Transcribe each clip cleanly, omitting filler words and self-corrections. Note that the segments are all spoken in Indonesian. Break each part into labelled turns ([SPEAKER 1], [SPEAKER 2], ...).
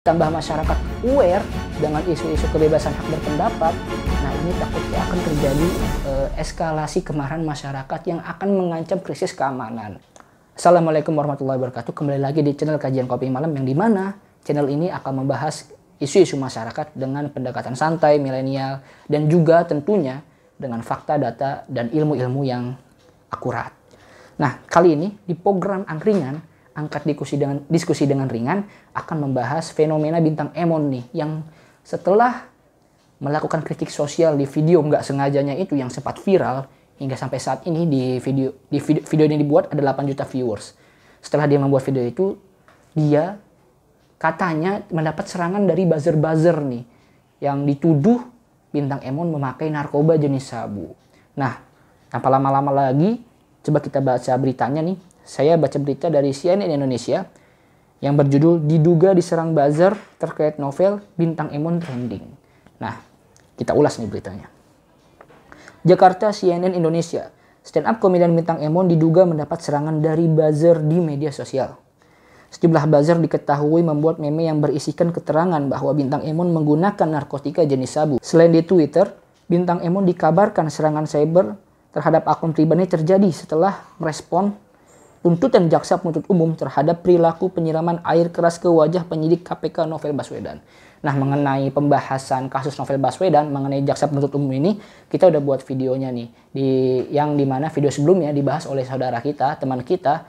[SPEAKER 1] tambah masyarakat aware dengan isu-isu kebebasan hak berpendapat, nah ini takutnya akan terjadi eskalasi kemarahan masyarakat yang akan mengancam krisis keamanan. Assalamualaikum warahmatullahi wabarakatuh. Kembali lagi di channel Kajian Kopi Malam, yang dimana channel ini akan membahas isu-isu masyarakat dengan pendekatan santai, milenial, dan juga tentunya dengan fakta, data, dan ilmu-ilmu yang akurat. Nah, kali ini di program Angkringan, angkat diskusi dengan ringan, akan membahas fenomena bintang Emon nih, yang setelah melakukan kritik sosial di video nggak sengajanya itu yang sempat viral, hingga sampai saat ini di video yang dibuat ada 8 juta viewers. Setelah dia membuat video itu, dia katanya mendapat serangan dari buzzer-buzzer nih, yang dituduh bintang Emon memakai narkoba jenis sabu. Nah, tanpa lama-lama lagi, coba kita baca beritanya nih. Saya baca berita dari CNN Indonesia yang berjudul "Diduga diserang buzzer terkait novel Bintang Emon trending". Nah, kita ulas nih beritanya. Jakarta, CNN Indonesia. Stand up komedian Bintang Emon diduga mendapat serangan dari buzzer di media sosial. Sejumlah buzzer diketahui membuat meme yang berisikan keterangan bahwa Bintang Emon menggunakan narkotika jenis sabu. Selain di Twitter, Bintang Emon dikabarkan serangan cyber terhadap akun pribadi terjadi setelah merespon tuntutan jaksa penuntut umum terhadap perilaku penyiraman air keras ke wajah penyidik KPK Novel Baswedan. Nah, mengenai pembahasan kasus Novel Baswedan, mengenai jaksa penuntut umum ini, kita udah buat videonya nih, yang dimana video sebelumnya dibahas oleh saudara kita, teman kita,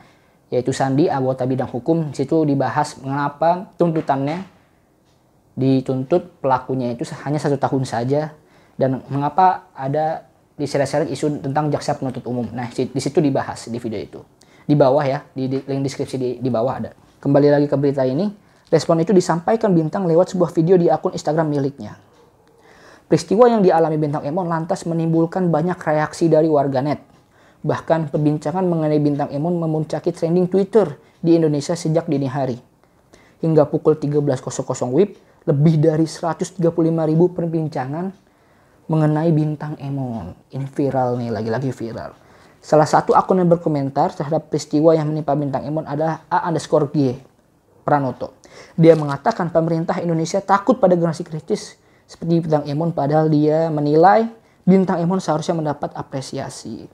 [SPEAKER 1] yaitu Sandi, anggota bidang hukum. Di situ dibahas mengapa tuntutannya dituntut pelakunya itu hanya 1 tahun saja, dan mengapa ada diseret-seret isu tentang jaksa penuntut umum. Nah, di situ dibahas di video itu. Di bawah ya, di link deskripsi di bawah ada. Kembali lagi ke berita ini, respon itu disampaikan Bintang lewat sebuah video di akun Instagram miliknya. Peristiwa yang dialami Bintang Emon lantas menimbulkan banyak reaksi dari warganet. Bahkan perbincangan mengenai Bintang Emon memuncaki trending Twitter di Indonesia sejak dini hari. Hingga pukul 13.00 WIB, lebih dari 135.000 perbincangan mengenai Bintang Emon. Ini viral nih, lagi-lagi viral. Salah satu akun yang berkomentar terhadap peristiwa yang menimpa Bintang Emon adalah A_G Pranoto. Dia mengatakan pemerintah Indonesia takut pada generasi kritis seperti Bintang Emon, padahal dia menilai Bintang Emon seharusnya mendapat apresiasi.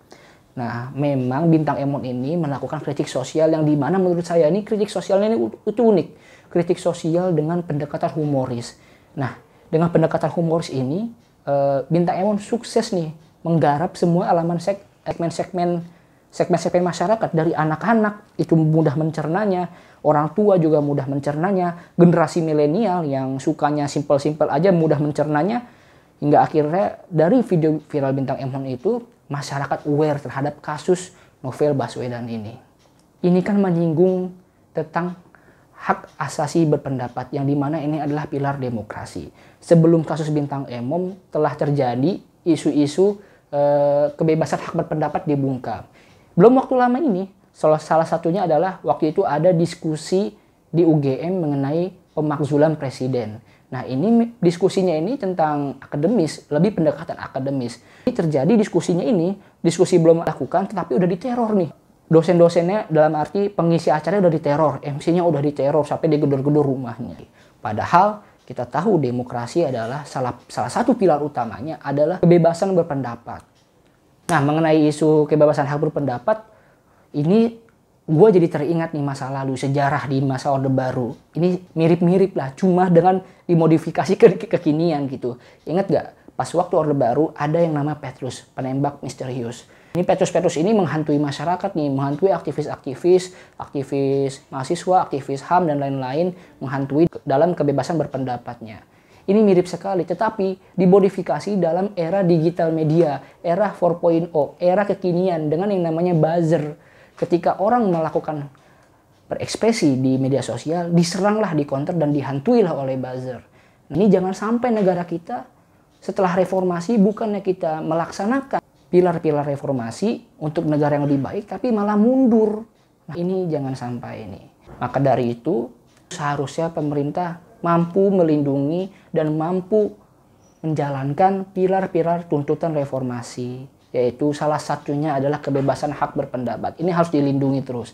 [SPEAKER 1] Nah, memang Bintang Emon ini melakukan kritik sosial yang dimana menurut saya ini kritik sosialnya ini itu unik. Kritik sosial dengan pendekatan humoris. Nah, dengan pendekatan humoris ini, Bintang Emon sukses nih menggarap semua elemen segmen masyarakat, dari anak-anak itu mudah mencernanya, orang tua juga mudah mencernanya, generasi milenial yang sukanya simpel-simpel aja mudah mencernanya, hingga akhirnya dari video viral Bintang Emon itu masyarakat aware terhadap kasus Novel Baswedan ini. Ini kan menyinggung tentang hak asasi berpendapat, yang dimana ini adalah pilar demokrasi. Sebelum kasus Bintang Emon telah terjadi isu-isu kebebasan hak berpendapat dibungkam. Belum waktu lama ini, salah satunya adalah waktu itu ada diskusi di UGM mengenai pemakzulan presiden. Nah, ini diskusinya ini tentang akademis, lebih pendekatan akademis. Ini terjadi diskusinya ini, diskusi belum dilakukan tetapi udah diteror nih. Dosen-dosennya, dalam arti pengisi acaranya udah diteror, MC-nya udah diteror sampai digedor-gedor rumahnya. Padahal kita tahu demokrasi adalah salah satu pilar utamanya adalah kebebasan berpendapat. Nah, mengenai isu kebebasan hak berpendapat, ini gue jadi teringat nih masa lalu, sejarah di masa Orde Baru. Ini mirip-mirip lah, cuma dengan dimodifikasi kekinian gitu. Ingat gak? Pas waktu Orde Baru ada yang nama Petrus, penembak misterius. Ini Petrus ini menghantui masyarakat nih, menghantui aktivis mahasiswa, aktivis HAM, dan lain-lain, menghantui dalam kebebasan berpendapatnya. Ini mirip sekali, tetapi dimodifikasi dalam era digital media, era 4.0, era kekinian dengan yang namanya buzzer. Ketika orang melakukan berekspresi di media sosial, diseranglah, dikonter, dan dihantuilah oleh buzzer. Nah, ini jangan sampai negara kita setelah reformasi bukannya kita melaksanakan pilar-pilar reformasi untuk negara yang lebih baik, tapi malah mundur. Nah, ini jangan sampai ini. Maka dari itu, seharusnya pemerintah mampu melindungi dan mampu menjalankan pilar-pilar tuntutan reformasi. Yaitu salah satunya adalah kebebasan hak berpendapat. Ini harus dilindungi terus.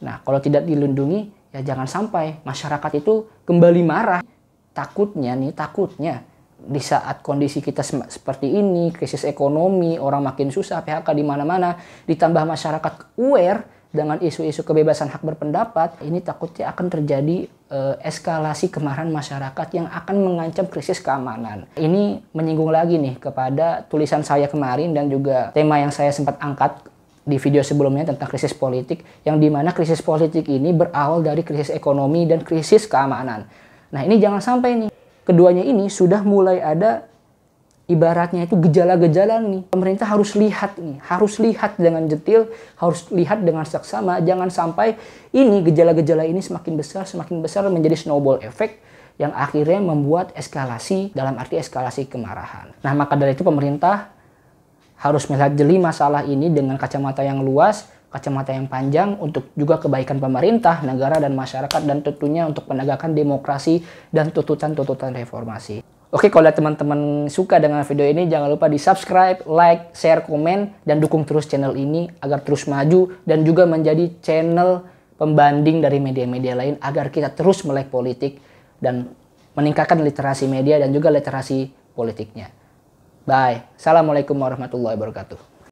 [SPEAKER 1] Nah, kalau tidak dilindungi, ya jangan sampai masyarakat itu kembali marah. Takutnya di saat kondisi kita seperti ini, krisis ekonomi, orang makin susah, PHK di mana-mana, ditambah masyarakat aware dengan isu-isu kebebasan hak berpendapat, ini takutnya akan terjadi eskalasi kemarahan masyarakat yang akan mengancam krisis keamanan. Ini menyinggung lagi nih kepada tulisan saya kemarin dan juga tema yang saya sempat angkat di video sebelumnya tentang krisis politik, yang dimana krisis politik ini berawal dari krisis ekonomi dan krisis keamanan. Nah ini jangan sampai nih, keduanya ini sudah mulai ada ibaratnya itu gejala-gejala nih. Pemerintah harus lihat nih, harus lihat dengan detail, harus lihat dengan seksama. Jangan sampai ini gejala-gejala ini semakin besar menjadi snowball effect yang akhirnya membuat eskalasi, dalam arti eskalasi kemarahan. Nah maka dari itu pemerintah harus melihat jeli masalah ini dengan kacamata yang luas, kacamata yang panjang untuk juga kebaikan pemerintah, negara, dan masyarakat, dan tentunya untuk penegakan demokrasi dan tuntutan-tuntutan reformasi. Oke, kalau teman-teman suka dengan video ini, jangan lupa di subscribe, like, share, komen, dan dukung terus channel ini agar terus maju dan juga menjadi channel pembanding dari media-media lain agar kita terus melek politik dan meningkatkan literasi media dan juga literasi politiknya. Bye. Assalamualaikum warahmatullahi wabarakatuh.